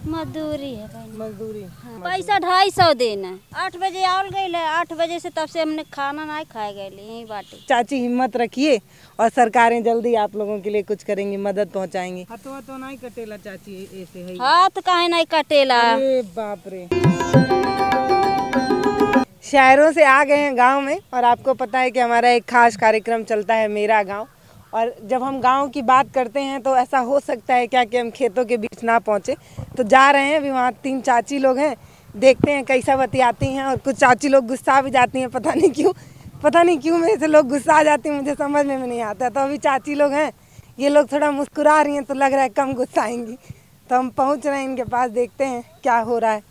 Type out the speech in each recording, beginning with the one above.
मजदूरी है भाई। मजदूरी। हाँ। पैसा 250 देना। 8 बजे आवल गई है, 8 बजे से तब से हमने खाना नहीं खाए गए यही बाटे। चाची हिम्मत रखिए और सरकारें जल्दी आप लोगों के लिए कुछ करेंगी, मदद पहुंचाएंगी। हाथों तो नहीं कटेला चाची ऐसे है। हाथ काहे नहीं कटेला। अरे बाप रे। शहरों से आ गए हैं गांव में और आपको पता है कि हमारा एक खास कार्यक्रम चलता है मेरा गांव। और जब हम गांव की बात करते हैं तो ऐसा हो सकता है क्या कि हम खेतों के बीच ना पहुंचे। तो जा रहे हैं, अभी वहाँ 3 चाची लोग हैं, देखते हैं कैसा बतियाती हैं। और कुछ चाची लोग गुस्सा भी जाती हैं, पता नहीं क्यों मेरे से लोग गुस्सा आ जाती हैं, मुझे समझ में नहीं आता। तो अभी चाची लोग हैं, ये लोग थोड़ा मुस्कुरा रही हैं तो लग रहा है कम गुस्सा आएंगी। तो हम पहुँच रहे हैं इनके पास, देखते हैं क्या हो रहा है।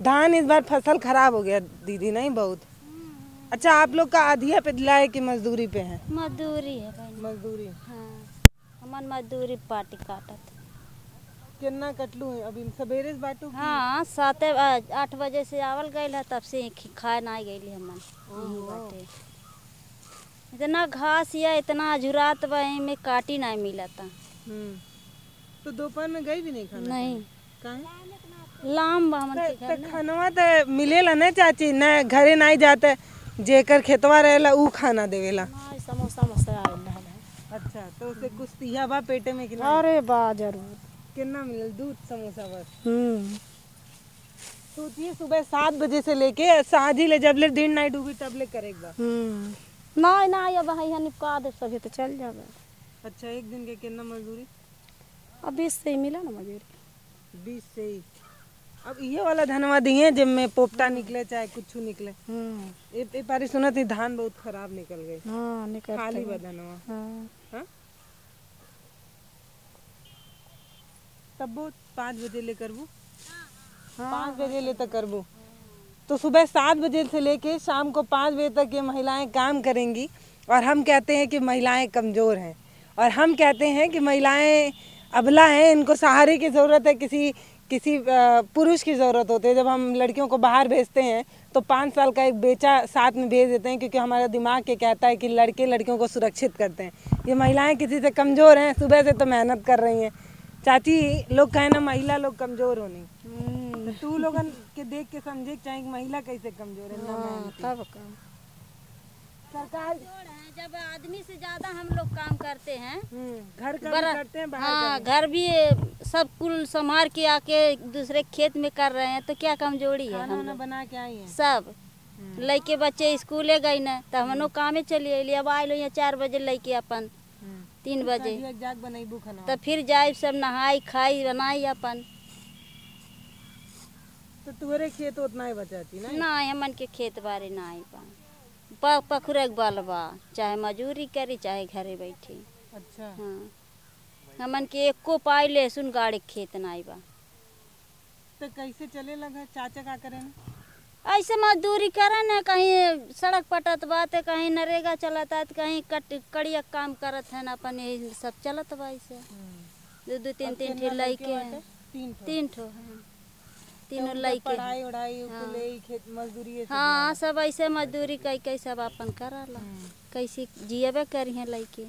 धान इस बार फसल खराब हो गया दीदी, नहीं बहुत। अच्छा, आप लोग का आधिया पे दिला है कि मजदूरी पे है? मजदूरी है भाई। मजदूरी। हाँ, हमार मजदूरी पार्टी काटत। कितना कटलू है अभी सवेरे से बाटू? हाँ, 8 बजे से आवल गई है, तब से खाए ना गई हमन। यही बाटे। इतना घास या इतना झुरात वही में काटी नहीं मिलता। तो दोपहर में गई भी नहीं खाना? नहीं। काहे? लाम हमन के घर खानवा तो मिलेला ना चाची, न घरे नहीं जाते, जेकर खेतवा रहेला ऊ खाना देवेला। समोसा मसाला। अच्छा, तो उसे कुछ तिया बा पेटे में कि नहीं? अरे बा जरूर। कितना मिलल? दूध समोसा बस। सोचिए सुबह 7 बजे से लेके साँझी ले, जब ले दिन नहीं डूबी तब ले करेगा। नहीं अब यहाँ निपका दे सभी तो चल जावे। अच्छा, एक दिन के कितना मजदूरी? अब 20 से ही मिला ना मजदूरी। 20 से ही। अब ये वाला धनवा दिए जब में पोपटा निकले चाहे कुछ निकले। ए पारी सुना थी धान बहुत खराब निकल गए। हाँ, निकल खाली बा धनवा। हाँ? तब वो 5 बजे ले करबू। 5 बजे ले तक करबू। तो सुबह 7 बजे से लेके शाम को 5 बजे तक ये महिलाएं काम करेंगी। और हम कहते हैं कि महिलाएं कमज़ोर हैं, और हम कहते हैं कि महिलाएं अबला हैं, इनको सहारे की ज़रूरत है, किसी पुरुष की ज़रूरत होती है। जब हम लड़कियों को बाहर भेजते हैं तो 5 साल का एक बेचा साथ में भेज देते हैं, क्योंकि हमारा दिमाग ये कहता है कि लड़के लड़कियों को सुरक्षित करते हैं। ये महिलाएं किसी से कमज़ोर हैं, सुबह से तो मेहनत कर रही हैं। चाची लोग कहें ना महिला लोग कमज़ोर होनी, तो तू लोगन के देख के समझे चाहे महिला कैसे कमज़ोर है ना। तब सरकार जब आदमी से ज्यादा हम लोग काम करते हैं, घर का भी करते हैं, बाहर हाँ घर भी सब कुल संभाल के आके दूसरे खेत में कर रहे हैं, तो क्या कमजोरी है। हम लोग बना के आई हैं सब लड़के बच्चे स्कूले गई न, तो हम लोग कामे चलिए लिए। अब आए लो यहाँ 4 बजे लड़के अपन 3 बजे जाग बनाईबू खाना, तो फिर जाए सब नहाई खाई बनाई अपन। तो तुम्हारे खेत उतना ही बचाती ना? हमन के खेत बारे ना आई पखुरे बल बा, चाहे मजूरी करी चाहे घरे बैठी। अच्छा। हाँ, हमन के एको पाई लहसुन गाड़ी खेत ना बा। तो कैसे चले लगा? चाचा का करे ना? ऐसे मजदूरी करे न, कहीं सड़क पटत बा, तो कहीं नरेगा चलता, तो कहीं कड़िया काम करत है, अपन यही सब चलत बा। ऐसे 2-2 3-3 ठे लइके 3 ठो है, तीनों लइके। पढ़ाई उड़ाई खेत मजदूरी। हाँ, सब ऐसे मजदूरी कई सब अपन कराला, कैसे जियबे करिए लइके।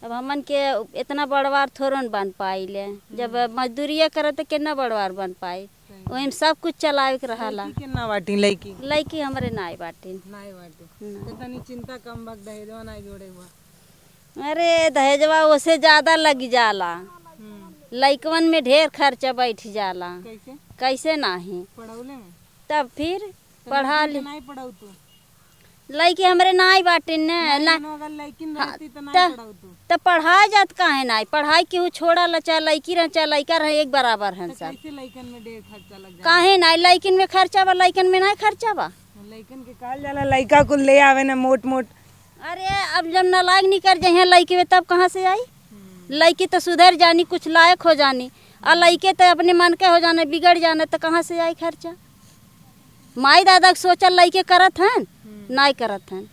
अब हमन के इतना बड़वार थोड़न बन पाइले, जब मजदूरिया करे तो कितना बड़वार बन पाई, वही सब कुछ चलावे के रहाला। कितना बाटी लइकी हमरे नाई बाटी। तो तनी चिंता कम भग दहेजवा नहीं जोड़े हुआ। अरे दहेजवा उसे ज्यादा लग जाला, लइकवन में ढेर खर्चा बैठ जाला। कैसे नहीं पढ़ौले में? तब फिर पढ़ा ली। नहीं पढ़ाऊ तू? लइकी हमरे नाई बाटी न, तो पढ़ाई जात काहे नाई? पढ़ाई केहू छोड़ा ला, चाहे लइकी रह चाहे लइका रह, एक बराबर है सब। लइकन में ढेर खर्चा लग जाए। काहे नाई? लइकिन में खर्चा बा, लइकन में नहीं खर्चा बा। लइकन के काल जाला, लइका को ले आवे ना मोट मोट। अरे अब जब नालायक नहीं कर जाए लइकी में, तब कहाँ से आई? लइकी तो सुधर जानी, कुछ लायक हो जानी, और लइके तो अपने मन के हो जाने, बिगड़ जाने, तो कहाँ से आई खर्चा? माई दादा के सोचल लइके करत हैं, नहीं करत हैं।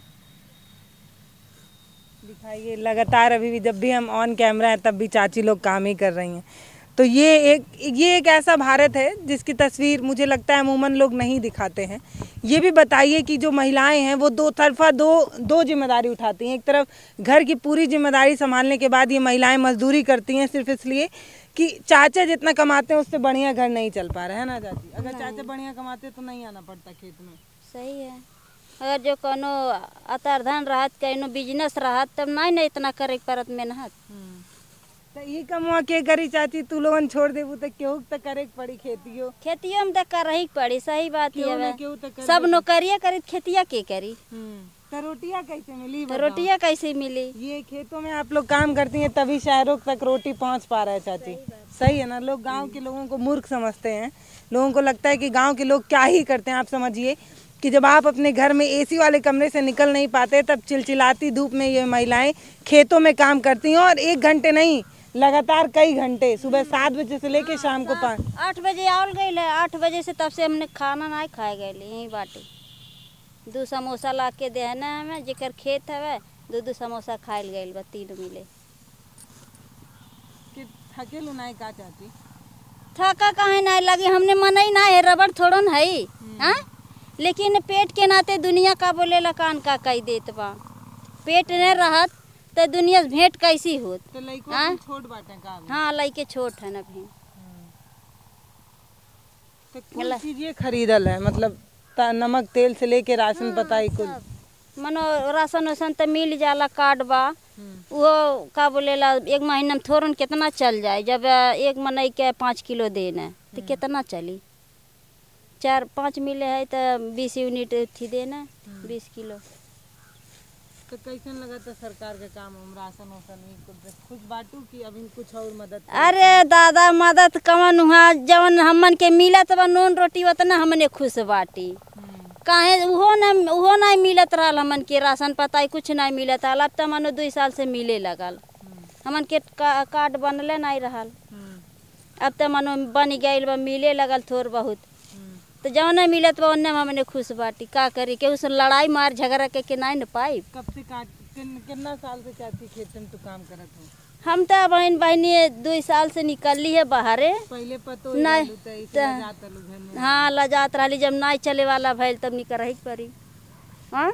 दिखाइए लगातार अभी भी, जब भी हम ऑन कैमरा है तब भी चाची लोग काम ही कर रही हैं। तो ये एक ऐसा भारत है जिसकी तस्वीर मुझे लगता है अमूमन लोग नहीं दिखाते हैं। ये भी बताइए कि जो महिलाएं हैं वो दो जिम्मेदारी उठाती हैं। एक तरफ घर की पूरी जिम्मेदारी संभालने के बाद ये महिलाएं मजदूरी करती हैं सिर्फ इसलिए कि चाचा जितना कमाते हैं उससे बढ़िया घर नहीं चल पा रहा है ना चाची। अगर चाचा बढ़िया कमाते तो नहीं आना पड़ता खेत में। सही है। अगर जो कोनो अतर धन रहत कहीं बिजनेस रहत तब नहीं ना इतना करे परत मेहनत। तो ये कमवा के करी चाची, तू लोगन छोड़ देबू तो केहू तो करे के पड़ी खेतियो। खेतियों में तो कर ही पड़ी, सही बात केहू ना है। केहू तो कर सब नौकरिया करी खेतिया के करी, तो रोटियां कैसे मिली तो रोटियां कैसे मिली। ये खेतों में आप लोग काम करती हैं तभी शहरों तक रोटी पहुंच पा रहा है चाची। सही है ना। लोग गांव के लोगों को मूर्ख समझते हैं। लोगों को लगता है कि गांव के लोग क्या ही करते हैं। आप समझिए कि जब आप अपने घर में एसी वाले कमरे से निकल नहीं पाते तब चिलचिलाती धूप में ये महिलाएं खेतों में काम करती हैं, और 1 घंटे नहीं लगातार कई घंटे, सुबह 7 बजे से लेके शाम को 8 बजे आउल गई है। 8 बजे से तब से हमने खाना नहीं खाए गए यही बाटे। 2 समोसा ला के देना हमें जेकर खेत है 2 समोसा खाए गए बा 3 मिले। थकेलू नहीं का चाची? थका काहे नहीं लगी, हमने मन ही ना है, रबड़ थोड़न है हाँ? लेकिन पेट के नाते दुनिया का बोले कान का कही देत बा। पेट नहीं रहत तो दुनिया भेंट कैसी होत। तो लइको छोट बाटे का? हाँ लइके छोट है ना भी। तो कुल चीज ये खरीदल है, मतलब नमक तेल से लेके राशन पता ही कुल मनो राशन वासन तो मिल जाला, कार्ड बा वो का बोलेला 1 महीना में थोड़न कितना चल जाए। जब 1 मनई के 5 किलो देना तो कितना चली। 4-5 मिले है तो 20 यूनिट थी देना 20 किलो। तो कैसन लगा था सरकार के काम हम राशन वासन कुछ बांटू कि अभी कुछ और मदद? अरे दादा मदद कवन हुआ, जवन हमन के मिलत बा नून रोटी उतना हमने खुश बाटी। काहे उहो नहीं मिलत रहा हमन के राशन पता कुछ नहीं मिलत रहा। अब तो मनो 2 साल से मिले लगल। हमन के कार्ड बनले नहीं रहल, अब तो मनो बन गई बा, मिले लगल थोड़ बहुत। तो जब नहीं मिलत बा उन्ने हमने खुश बाटी। का करी के उस लड़ाई मार झगड़ा के नहीं न पाई। कब से कितना साल से चाची खेत में तू काम करत हो? हम तो बहन बहनी 2 साल से निकली है बाहरे। पहले पतो नहीं हाँ लजात रही, जब नहीं चले वाला भैल तब निकल ही पड़ी। हाँ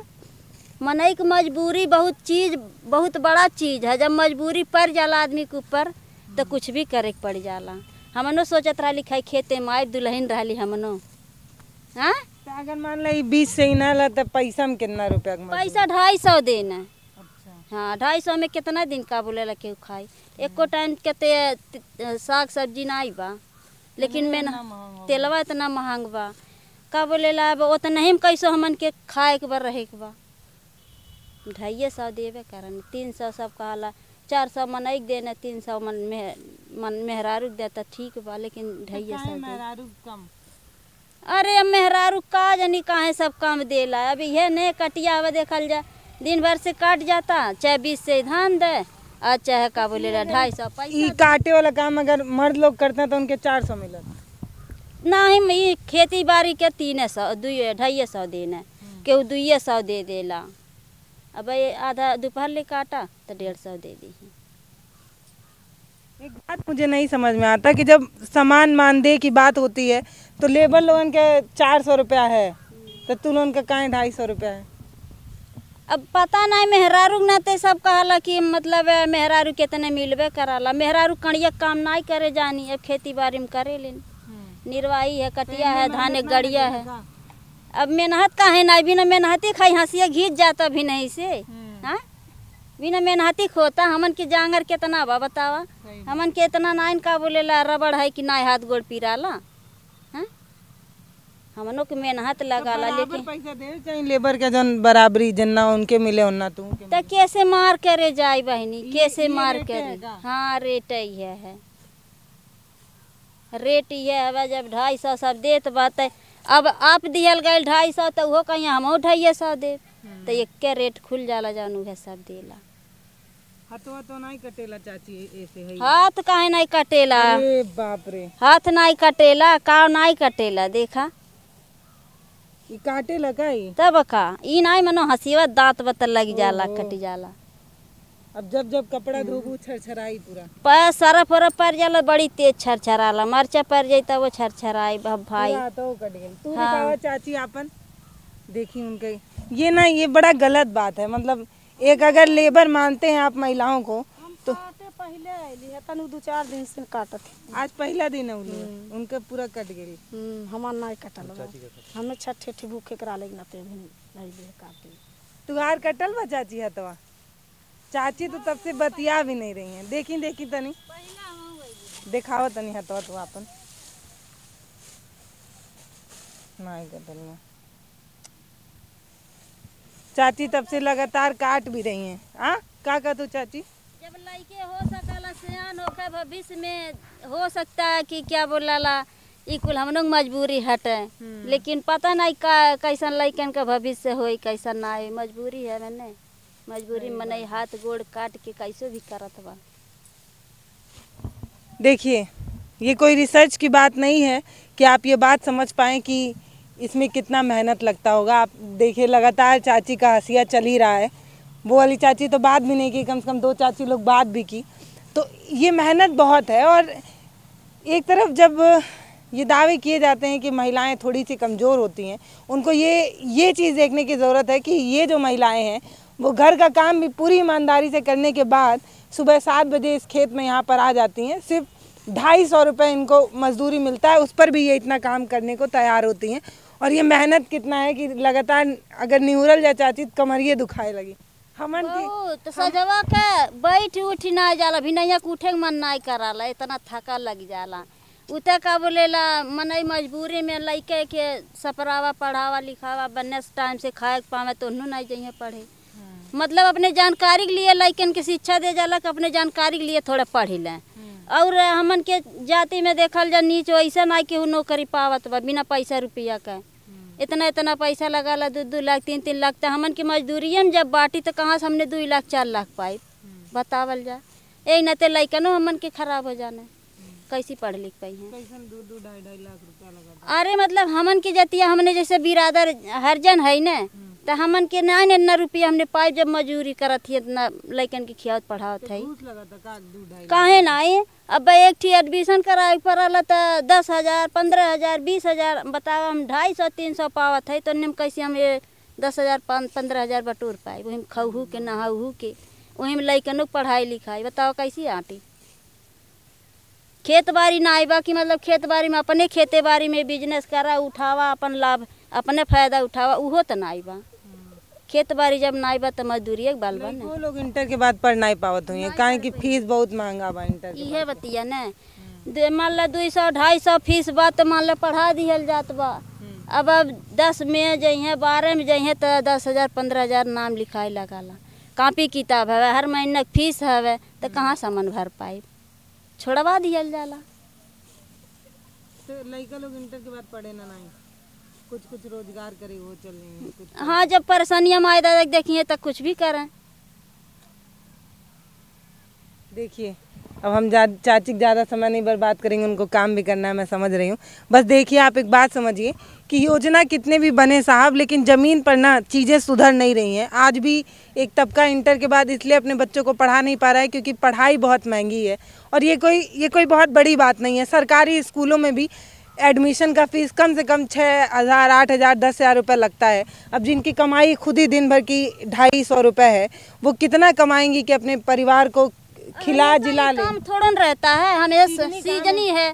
मनई की मजबूरी बहुत बड़ा चीज है। जब मजबूरी पड़ जाला आदमी के ऊपर तो कुछ भी करे के पड़ जाला। हमनो सोचत रही खाई खेते में आई दुल्हन रही हमनो। हाँ तो अगर मान ली 20 से ही ना ला तो पैसा में कितना रुपया? पैसा 250 देना। हाँ 250 में कितना दिन का बोलेला केहू खाई। एको टाइम के साग सब्जी नहीं बा, लेकिन मैं तेलवा इतना महंग बा का बोलेला। अब उतना ही कैसो हमन के खाए के बा रहे के बा। 250 देवे करन 300 सब कहला। 400 मनई देना 300 मन मेहरारू देता ठीक बा, लेकिन 250 कम। अरे मेहरारू का जानी काहे सब काम देला। अभी ये नहीं कटिया अब देखल जा दिन भर से काट जाता, चाहे 20 से धान दे और चाहे का बोलेला 250 पैसा। काटे वाला काम अगर मर्द लोग करते हैं तो उनके 400 मिलता नहीं। खेती बाड़ी के 300 250 देना, केहू 200 दे देला। अब आधा दोपहर ले काटा तो 150 दे दी। एक बात मुझे नहीं समझ में आता कि जब सामान मानदेय की बात होती है तो लेबर लोगन के 400 रुपया है तो तू लोगन का काहे 250 रुपया है? अब पता नहीं मेहरारू नाते सब कहला कि मतलब मेहरारू कितने मिलबे कराला। मेहरारू कणिया काम नहीं करे जानी, अब खेती बाड़ी में करे लेन। निर्वाही है, कटिया है, धान गड़िया है। अब मेहनत काहे नहीं, बिना मेहनती खाई हंसिया घीच जाता भी नहीं से। हाँ बिना मेहनती खोता हमन के जांगर कितना बा बतावा। हमन के इतना नाइन का बोलेला रबड़ है कि ना हाथ गोड़ पिराला। हाँ हमनों के मेहनत लगाला, लेकिन पैसा दे चाहिए लेबर के जन बराबरी जन्ना उनके मिले उन्ना तू तो कैसे मार करे जाए बहनी, कैसे मार करे। हाँ रेट ही है, रेट ये है। जब 250 सब देत बात है, अब आप दियल गए 250 तो वो कहीं हम 250 दे तो एक के रेट खुल जाला जानू है सब देला। हाथवा तो नहीं कटेला चाची ऐसे है? हाथ काहे नहीं कटेला? अरे बाप रे, हाथ नहीं कटेला का नहीं कटेला। देखा ये काटे लगा ही तब का ई नहीं मनो हसीवा दांत बतल लग जाला कट जाला। अब जब कपड़ा धोबू छरछराई पूरा पर सरफ उरफ पर जाला बड़ी तेज छरछराला। मरचा पर जाई तब वो छरछराई भाई तो कट गई। तू दिखावा चाची आपन देखी उनके ये ना, ये बड़ा गलत बात है। मतलब एक अगर लेबर मानते हैं आप महिलाओं को तो पहले आइली है तनु 2-4 दिन से काटत है। आज पहला दिन है उनका पूरा कट गई। हमार नहीं कटल बा। हमें छठ भूखे करा लेगी ना ते भी नहीं ले काटे। तुहार कटल बा चाची हतवा? चाची तो तब से बतिया भी नहीं रही हैं। देखी तनी दिखाओ तनी हतवा तो अपन नहीं कटल में। चाची तब से लगातार काट भी रही हैं। हाँ का तू चाची? जब लड़के हो सकला सियान होकर भविष्य में हो सकता है कि क्या बोलाला ई कुल हम लोग मजबूरी हटे, लेकिन पता नहीं कैसन लड़कन का भविष्य होई कैसन ना होई। मजबूरी है मैंने, मजबूरी में नहीं हाथ गोड़ काट के कैसे भी करत बा। देखिए ये कोई रिसर्च की बात नहीं है कि आप ये बात समझ पाएँ कि इसमें कितना मेहनत लगता होगा। आप देखिए लगातार चाची का हंसिया चल ही रहा है। वो वाली चाची तो बात भी नहीं की, कम से कम 2 चाची लोग बात भी की। तो ये मेहनत बहुत है। और एक तरफ जब ये दावे किए जाते हैं कि महिलाएं थोड़ी सी कमज़ोर होती हैं, उनको ये चीज़ देखने की ज़रूरत है कि ये जो महिलाएं हैं वो घर का काम भी पूरी ईमानदारी से करने के बाद सुबह 7 बजे इस खेत में यहाँ पर आ जाती हैं। सिर्फ 250 रुपये इनको मजदूरी मिलता है, उस पर भी ये इतना काम करने को तैयार होती हैं। और ये मेहनत कितना है कि लगातार अगर निहुरल जा चाची तो कमरिए दुखाए लगी। हमन तो सजवा के बैठ उठ ना जाला भी नहीं उठे मन नहीं कराला, इतना थका लग जाला। उते का बोलेला मनई मजबूरी में लइके के सपरावा पढ़ावा लिखावा बनने टाइम से खाए पावे तो नहीं जाइए पढ़े। मतलब अपने जानकारी के लिए लइकन के शिक्षा दे जाला कि अपने जानकारी के लिए थोड़ा पढ़ी लें। और हमन के जाति में देखल जा नीच ऐसा नहीं कि नौकरी पावत बा बिना पैसा रुपया का। इतना पैसा लगाला 2-2 लाख 3-3 लाख तो हमन की मजदूरी में जब बाटी तो कहाँ से हमने 2 लाख 4 लाख पाई बतावल जा। यही न तो लइकनो हमन के खराब हो जाना, कैसी पढ़ लिख पाई हैं। 2-2 लाख रुपया लगा। अरे मतलब हमन की जतिया हमने जैसे बिरादर हरजन है न तो हमन के ना इतना रुपया हमने पाई जब मजदूरी करत थी इतना लइकन की खियावत पढ़ावत है। काहे नहीं अब एक ठी एडमिशन कराए पड़ला तो 10,000 15,000 20,000 बताओ। हम 250-300 पावत है तो निम कैसे हम 10,000 15,000 बटूर पाए। वही में खहू के नहाऊ के वही में लइकनों पढ़ाई लिखाई बताओ कैसी आटी। खेत बाड़ी ना आईबा कि मतलब खेत बाड़ी में अपने खेते बाड़ी में बिजनेस करा उठावा अपन लाभ अपने फायदा उठावा उहो तो ना आईबा। खेत बाड़ी जब ना आईबा तो मजदूरी एक बाल बन। वो लोग इंटर के बाद पढ़ नहीं पावत हुई काहे कि फीस बहुत महंगा बा इंटर के। इहे बतिया न मान ला 200-250 फीस बा तो मान ला पढ़ा दिहल जात बा। अब 10 में जइहे 12 में जइहे तो 10,000 15,000 नाम लिखाई लगाला। कॉपी किताब है हर महीने फीस है तो कहाँ सामान भर पाई छोड़वा दिहल जाला। तो लड़का लोग इंटर के बाद पढ़े ना नहीं कुछ रोजगार करे वो चल रही है। हाँ जब परेशानियाँ माए दादा देखिए तब कुछ भी करें। देखिए अब हम चाची ज़्यादा समय नहीं बर्बाद करेंगे, उनको काम भी करना है मैं समझ रही हूँ। बस देखिए आप एक बात समझिए कि योजना कितने भी बने साहब लेकिन ज़मीन पर ना चीज़ें सुधर नहीं रही हैं। आज भी एक तबका इंटर के बाद इसलिए अपने बच्चों को पढ़ा नहीं पा रहा है क्योंकि पढ़ाई बहुत महंगी है। और ये कोई बहुत बड़ी बात नहीं है। सरकारी स्कूलों में भी एडमिशन का फीस कम से कम 6,000 8,000 10,000 रुपये लगता है। अब जिनकी कमाई खुद ही दिन भर की 250 रुपये है वो कितना कमाएंगी कि अपने परिवार को खिला जिला ले। काम थोड़ा रहता है हमेशा सीजनी है,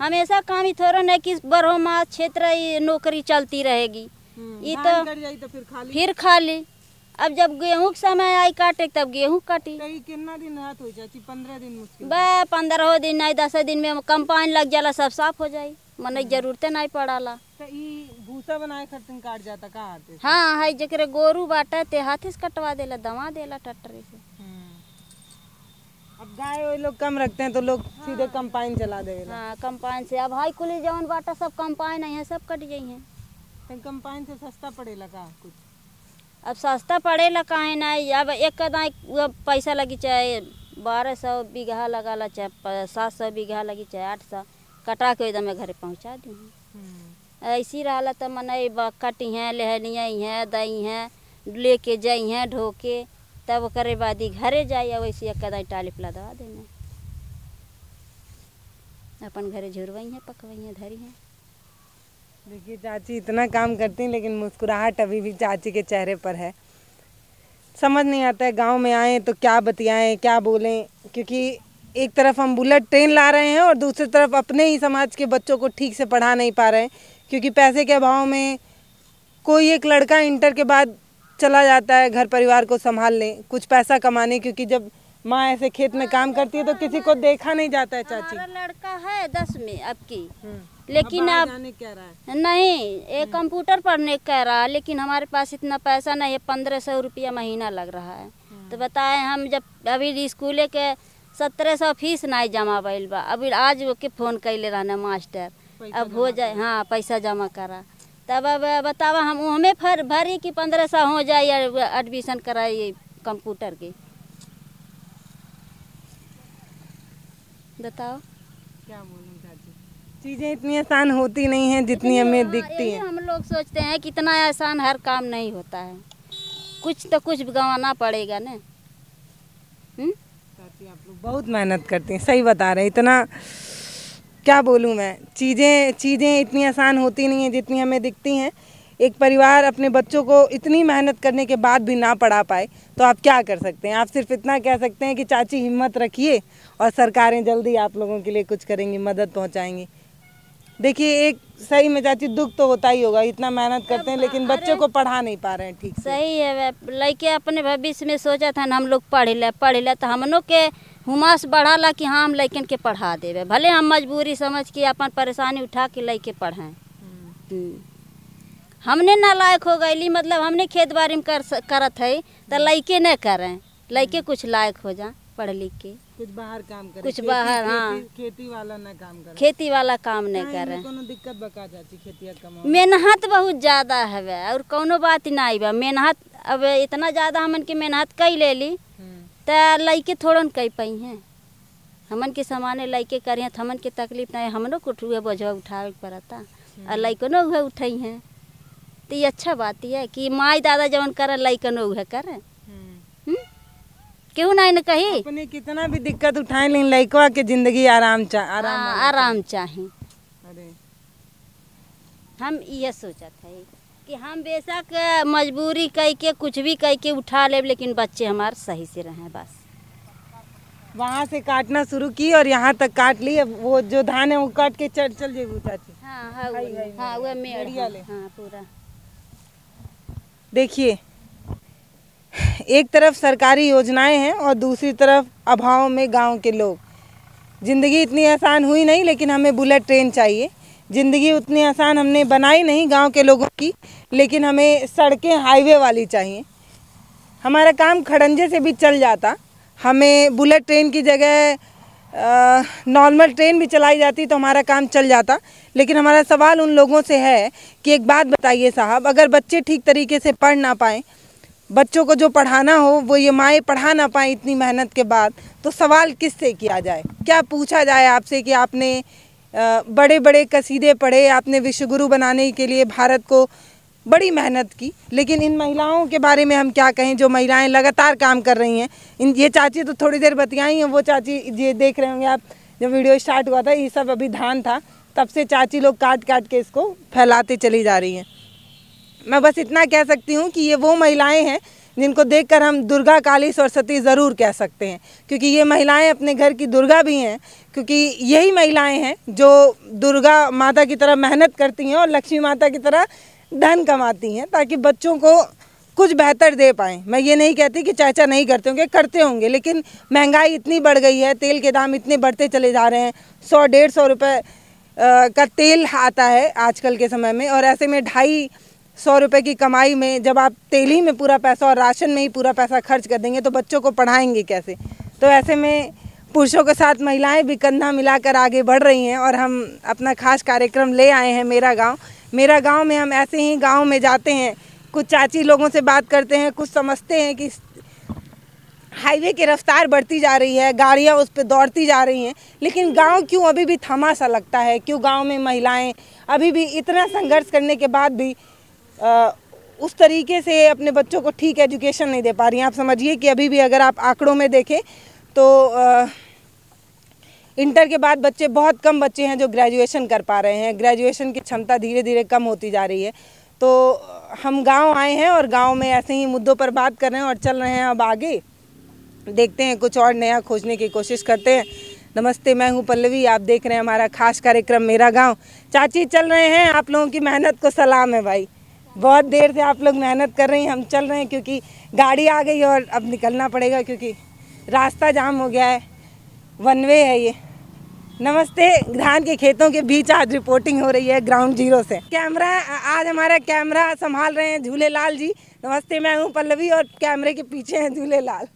हमेशा काम ही थोड़ा है कि बरहो मास क्षेत्र नौकरी चलती रहेगी। ये तो फिर खाली अब जब गेहूं के समय आई काटे तब गेहूं काटी। कितना दिन हाथ हो चाची? 15 दिन मुश्किल। 15 दिन नहीं 10 दिन में कंपाइन लग जाला सब साफ हो जाई मन जरूरत नहीं पड़ाला। तो ई भूसा बनाए खर्चन काट जाता का हाथे? हाँ है जकरे गोरू बाटा ते हाथे से कटवा देला दवा देला टट्टरे से। अब गाय वो लोग कम रखते हैं तो लोग सीधे कंपाइन चला देगा। हाँ कंपाइन से अब हाई कुली जवन बाटा सब कंपाइन है सब कट जाई हैं। कंपाइन से सस्ता पड़ेला का कुछ? अब सस्ता पड़ेला काहे नहीं। अब एक कदा पैसा लगी चाहे 1200 बीघा लगाला चाहे 700 बीघा लगी चाहे 800 कटा के एकदम घरे पहुँचा दी। ऐसी रहा तो मन कटी हैं लहनिया हैं दही हैं लेके जाई हैं ढोके तब करे बाद ही घरे जाइए। वैसे एक कदा टालिप लगा देना अपन घरे झुरवाई हैं पकवाई हैं धरी हैं। देखिए चाची इतना काम करती हैं लेकिन मुस्कुराहट अभी भी चाची के चेहरे पर है। समझ नहीं आता है गांव में आए तो क्या बतियाएं क्या बोलें क्योंकि एक तरफ हम बुलेट ट्रेन ला रहे हैं और दूसरी तरफ अपने ही समाज के बच्चों को ठीक से पढ़ा नहीं पा रहे हैं, क्योंकि पैसे के अभाव में कोई एक लड़का इंटर के बाद चला जाता है घर परिवार को संभालने, कुछ पैसा कमाने, क्योंकि जब माँ ऐसे खेत में काम करती है तो किसी को देखा नहीं जाता है। चाची हमारा लड़का है 10 में अब की, लेकिन अब कह रहा है नहीं, ये कंप्यूटर पढ़ने कह रहा है, लेकिन हमारे पास इतना पैसा नहीं है, 1500 रुपया महीना लग रहा है। तो बताएं, हम जब अभी स्कूले के 1700 फीस नहीं जमा भइल बा, अभी आज वो के फ़ोन कैले रहना मास्टर, अब हो जाए, हाँ पैसा जमा करा, तब अब बतावा हम हमें भरी कि 1500 हो जाए या एडमिशन कराइए कंप्यूटर के, बताओ क्या बोलूं चाची। चीज़ें इतनी आसान होती नहीं हैं जितनी हमें दिखती हैं। हम लोग सोचते हैं कि इतना आसान हर काम नहीं होता है, कुछ तो कुछ गंवाना पड़ेगा ना। चाची आप लोग बहुत मेहनत करती हैं, सही बता रहे हैं। इतना क्या बोलूं मैं, चीज़ें इतनी आसान होती नहीं हैं जितनी हमें दिखती हैं। एक परिवार अपने बच्चों को इतनी मेहनत करने के बाद भी ना पढ़ा पाए तो आप क्या कर सकते हैं? आप सिर्फ इतना कह सकते हैं कि चाची हिम्मत रखिए और सरकारें जल्दी आप लोगों के लिए कुछ करेंगी, मदद पहुंचाएंगी। देखिए, एक सही में चाची दुख तो होता ही होगा, इतना मेहनत करते हैं लेकिन बच्चों को पढ़ा नहीं पा रहे हैं ठीक से। सही है, लड़के अपने भविष्य में सोचा था ना हम लोग पढ़ ले तो हम लोग के हुमास बढ़ाला कि हाँ हम लड़कन के पढ़ा देवे, भले हम मजबूरी समझ के अपन परेशानी उठा के लड़के पढ़ाएं। हमने नालायक हो गई, मतलब हमने खेत बाड़ी में करत है तो लड़के न करें, लड़के कुछ लायक हो जाए पढ़ लिख के, कुछ बाहर काम करें, कुछ बाहर, हाँ खेती वाला ना काम करें, खेती वाला काम नहीं करें। कोनो दिक्कत बका चाची खेती कमाओ, मेहनत बहुत ज़्यादा है और कोनो बात नहीं बा, मेहनत अब इतना ज़्यादा हमन के मेहनत कई ले ली तो लड़के थोड़न कई पाई हैं, हमन के समाने लड़के करिए तो हमन के तकलीफ नहीं, हमनों को उठुए बोझा उठावे पड़ता और लड़कनों हुए उठाई हैं, तो ये अच्छा बात है कि माई दादा जवन करे लड़कनों हुए करे, क्यों नहीं न कही। अपने कितना भी दिक्कत उठाए लेकिन लड़का के जिंदगी आराम चाहिए। अरे हम ये सोचत है कि हम बेशक मजबूरी कई के कुछ भी कई के उठा ले, लेकिन बच्चे हमारे सही से रहें बस। वहाँ से काटना शुरू की और यहाँ तक काट ली, अब वो जो धान है वो काट के चल जेबू चाची। हाँ वो मेड़, हाँ पूरा। देखिए, एक तरफ सरकारी योजनाएं हैं और दूसरी तरफ अभाव में गांव के लोग। ज़िंदगी इतनी आसान हुई नहीं, लेकिन हमें बुलेट ट्रेन चाहिए। ज़िंदगी उतनी आसान हमने बनाई नहीं गांव के लोगों की, लेकिन हमें सड़कें हाईवे वाली चाहिए। हमारा काम खड़ंजे से भी चल जाता, हमें बुलेट ट्रेन की जगह नॉर्मल ट्रेन भी चलाई जाती तो हमारा काम चल जाता। लेकिन हमारा सवाल उन लोगों से है कि एक बात बताइए साहब, अगर बच्चे ठीक तरीके से पढ़ ना पाएँ, बच्चों को जो पढ़ाना हो वो ये माएँ पढ़ा ना पाएँ इतनी मेहनत के बाद, तो सवाल किससे किया जाए? क्या पूछा जाए आपसे कि आपने बड़े बड़े कसीदे पढ़े, आपने विश्वगुरु बनाने के लिए भारत को बड़ी मेहनत की, लेकिन इन महिलाओं के बारे में हम क्या कहें जो महिलाएं लगातार काम कर रही हैं। ये चाची तो थोड़ी देर बतियाई हैं, वो चाची ये देख रहे होंगे आप, जब वीडियो स्टार्ट हुआ था ये सब अभी धान था, तब से चाची लोग काट काट के इसको फैलाते चली जा रही हैं। मैं बस इतना कह सकती हूँ कि ये वो महिलाएं हैं जिनको देखकर हम दुर्गा, काली, सरस्वती ज़रूर कह सकते हैं, क्योंकि ये महिलाएं अपने घर की दुर्गा भी हैं, क्योंकि यही महिलाएं हैं जो दुर्गा माता की तरह मेहनत करती हैं और लक्ष्मी माता की तरह धन कमाती हैं ताकि बच्चों को कुछ बेहतर दे पाएँ। मैं ये नहीं कहती कि चाचा नहीं करते होंगे, लेकिन महंगाई इतनी बढ़ गई है, तेल के दाम इतने बढ़ते चले जा रहे हैं, 100-150 रुपये का तेल आता है आजकल के समय में, और ऐसे में 250 रुपये की कमाई में जब आप तेल ही में पूरा पैसा और राशन में ही पूरा पैसा खर्च कर देंगे तो बच्चों को पढ़ाएंगे कैसे? तो ऐसे में पुरुषों के साथ महिलाएं भी कंधा मिलाकर आगे बढ़ रही हैं और हम अपना खास कार्यक्रम ले आए हैं मेरा गांव में। हम ऐसे ही गांव में जाते हैं, कुछ चाची लोगों से बात करते हैं, कुछ समझते हैं कि हाईवे की रफ्तार बढ़ती जा रही है, गाड़ियां उस पर दौड़ती जा रही हैं, लेकिन गांव क्यों अभी भी थमा सा लगता है? क्यों गांव में महिलाएं अभी भी इतना संघर्ष करने के बाद भी उस तरीके से अपने बच्चों को ठीक एजुकेशन नहीं दे पा रही हैं? आप समझिए कि अभी भी अगर आप आंकड़ों में देखें तो इंटर के बाद बच्चे, बहुत कम बच्चे हैं जो ग्रेजुएशन कर पा रहे हैं। ग्रेजुएशन की क्षमता धीरे धीरे कम होती जा रही है। तो हम गांव आए हैं और गांव में ऐसे ही मुद्दों पर बात कर रहे हैं और चल रहे हैं। अब आगे देखते हैं, कुछ और नया खोजने की कोशिश करते हैं। नमस्ते, मैं हूं पल्लवी। आप देख रहे हैं हमारा खास कार्यक्रम मेरा गांव। चाची चल रहे हैं, आप लोगों की मेहनत को सलाम है भाई। बहुत देर से आप लोग मेहनत कर रही हैं, हम चल रहे हैं क्योंकि गाड़ी आ गई और अब निकलना पड़ेगा क्योंकि रास्ता जाम हो गया है, वन वे है ये। नमस्ते, धान के खेतों के बीच आज रिपोर्टिंग हो रही है ग्राउंड जीरो से। कैमरा आज हमारा कैमरा संभाल रहे हैं झूलेलाल जी। नमस्ते, मैं हूँ पल्लवी और कैमरे के पीछे हैं झूलेलाल।